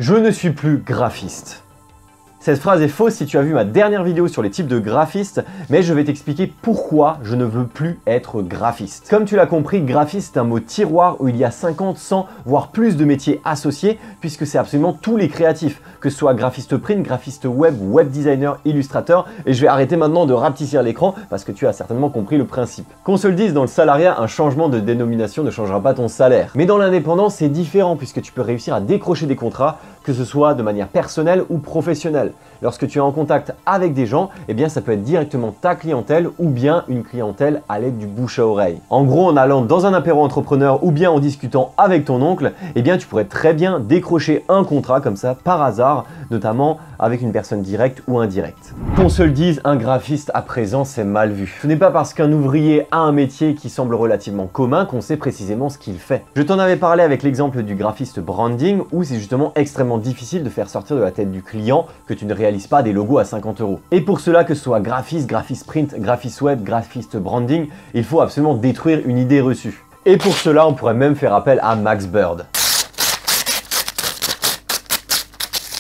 Je ne suis plus graphiste. Cette phrase est fausse si tu as vu ma dernière vidéo sur les types de graphistes, mais je vais t'expliquer pourquoi je ne veux plus être graphiste. Comme tu l'as compris, graphiste est un mot tiroir où il y a 50, 100, voire plus de métiers associés, puisque c'est absolument tous les créatifs, que ce soit graphiste print, graphiste web, web designer, illustrateur, et je vais arrêter maintenant de rapetisser l'écran parce que tu as certainement compris le principe. Qu'on se le dise, dans le salariat, un changement de dénomination ne changera pas ton salaire. Mais dans l'indépendance, c'est différent puisque tu peux réussir à décrocher des contrats, que ce soit de manière personnelle ou professionnelle. Lorsque tu es en contact avec des gens, eh bien ça peut être directement ta clientèle ou bien une clientèle à l'aide du bouche à oreille. En gros, en allant dans un apéro entrepreneur ou bien en discutant avec ton oncle, eh bien tu pourrais très bien décrocher un contrat comme ça par hasard, notamment avec une personne directe ou indirecte. Qu'on se le dise, un graphiste à présent c'est mal vu. Ce n'est pas parce qu'un ouvrier a un métier qui semble relativement commun qu'on sait précisément ce qu'il fait. Je t'en avais parlé avec l'exemple du graphiste branding où c'est justement extrêmement difficile de faire sortir de la tête du client que tu ne réalises pas des logos à 50 €. Et pour cela, que ce soit graphiste, graphiste print, graphiste web, graphiste branding, il faut absolument détruire une idée reçue. Et pour cela, on pourrait même faire appel à Max Bird.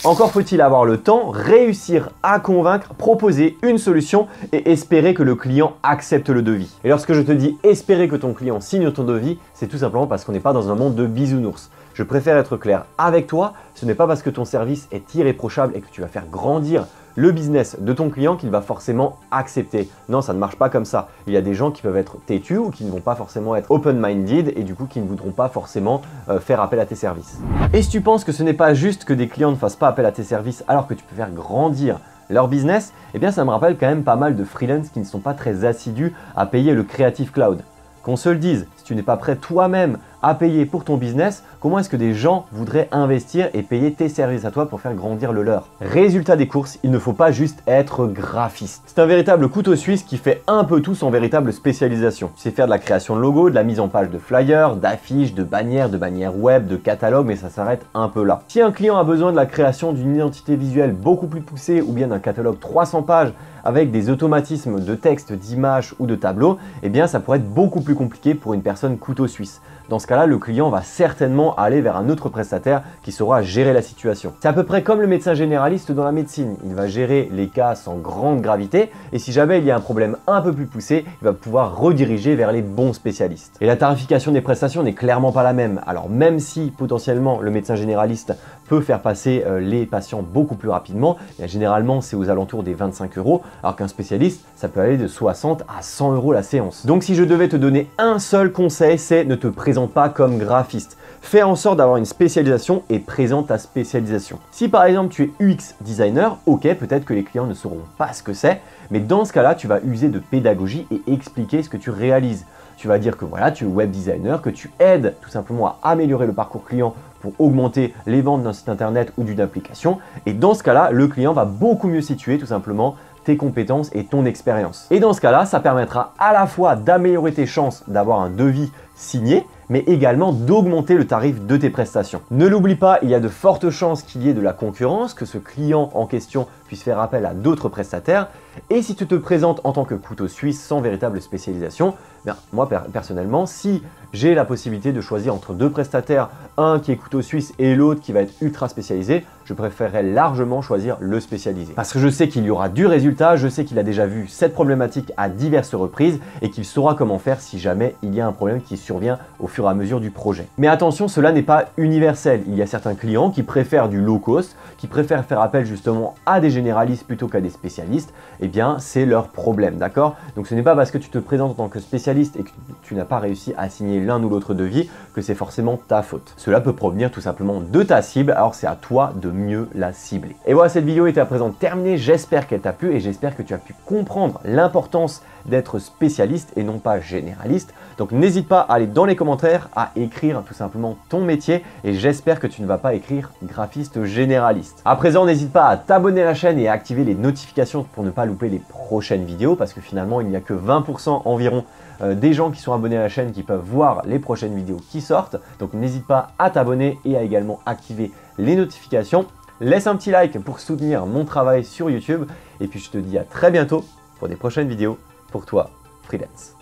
Encore faut-il avoir le temps, réussir à convaincre, proposer une solution et espérer que le client accepte le devis. Et lorsque je te dis espérer que ton client signe ton devis, c'est tout simplement parce qu'on n'est pas dans un monde de bisounours. Je préfère être clair avec toi, ce n'est pas parce que ton service est irréprochable et que tu vas faire grandir le business de ton client qu'il va forcément accepter. Non, ça ne marche pas comme ça. Il y a des gens qui peuvent être têtus ou qui ne vont pas forcément être open-minded et du coup qui ne voudront pas forcément faire appel à tes services. Et si tu penses que ce n'est pas juste que des clients ne fassent pas appel à tes services alors que tu peux faire grandir leur business, eh bien ça me rappelle quand même pas mal de freelance qui ne sont pas très assidus à payer le Creative Cloud. Qu'on se le dise, si tu n'es pas prêt toi-même à payer pour ton business, comment est-ce que des gens voudraient investir et payer tes services à toi pour faire grandir le leur? Résultat des courses, il ne faut pas juste être graphiste. C'est un véritable couteau suisse qui fait un peu tout sans véritable spécialisation. Tu sais faire de la création de logos, de la mise en page de flyers, d'affiches, de bannières web, de catalogues, mais ça s'arrête un peu là. Si un client a besoin de la création d'une identité visuelle beaucoup plus poussée ou bien d'un catalogue 300 pages avec des automatismes de texte, d'images ou de tableaux, eh bien ça pourrait être beaucoup plus compliqué pour une personne couteau suisse. Dans ce cas-là, le client va certainement aller vers un autre prestataire qui saura gérer la situation. C'est à peu près comme le médecin généraliste dans la médecine. Il va gérer les cas sans grande gravité et si jamais il y a un problème un peu plus poussé, il va pouvoir rediriger vers les bons spécialistes. Et la tarification des prestations n'est clairement pas la même. Alors même si potentiellement le médecin généraliste peut faire passer les patients beaucoup plus rapidement, et généralement c'est aux alentours des 25 €, alors qu'un spécialiste, ça peut aller de 60 à 100 € la séance. Donc si je devais te donner un seul conseil, c'est ne te présente pas comme graphiste. Fais en sorte d'avoir une spécialisation et présente ta spécialisation. Si par exemple tu es UX designer, ok, peut-être que les clients ne sauront pas ce que c'est, mais dans ce cas-là, tu vas user de pédagogie et expliquer ce que tu réalises. Tu vas dire que voilà, tu es web designer, que tu aides tout simplement à améliorer le parcours client pour augmenter les ventes d'un site internet ou d'une application. Et dans ce cas-là, le client va beaucoup mieux situer tout simplement tes compétences et ton expérience. Et dans ce cas-là, ça permettra à la fois d'améliorer tes chances d'avoir un devis signé, mais également d'augmenter le tarif de tes prestations. Ne l'oublie pas, il y a de fortes chances qu'il y ait de la concurrence, que ce client en question puisse faire appel à d'autres prestataires. Et si tu te présentes en tant que couteau suisse sans véritable spécialisation, bien, moi personnellement, si j'ai la possibilité de choisir entre deux prestataires, un qui est couteau suisse et l'autre qui va être ultra spécialisé, je préférerais largement choisir le spécialisé. Parce que je sais qu'il y aura du résultat, je sais qu'il a déjà vu cette problématique à diverses reprises et qu'il saura comment faire si jamais il y a un problème qui survient au fur et à mesure du projet. Mais attention, cela n'est pas universel. Il y a certains clients qui préfèrent du low cost, qui préfèrent faire appel justement à des généralistes plutôt qu'à des spécialistes. Eh bien, c'est leur problème, d'accord? Donc ce n'est pas parce que tu te présentes en tant que spécialiste et que tu n'as pas réussi à signer l'un ou l'autre devis que c'est forcément ta faute. Cela peut provenir tout simplement de ta cible, alors c'est à toi de mieux la cibler. Et voilà, cette vidéo est à présent terminée. J'espère qu'elle t'a plu et j'espère que tu as pu comprendre l'importance d'être spécialiste et non pas généraliste. Donc n'hésite pas à aller dans les commentaires à écrire tout simplement ton métier et j'espère que tu ne vas pas écrire graphiste généraliste. À présent, n'hésite pas à t'abonner à la chaîne et à activer les notifications pour ne pas louper les prochaines vidéos parce que finalement il n'y a que 20% environ des gens qui sont abonnés à la chaîne qui peuvent voir les prochaines vidéos qui sortent. Donc n'hésite pas à t'abonner et à également activer les notifications. Laisse un petit like pour soutenir mon travail sur YouTube et puis je te dis à très bientôt pour des prochaines vidéos pour toi, freelance.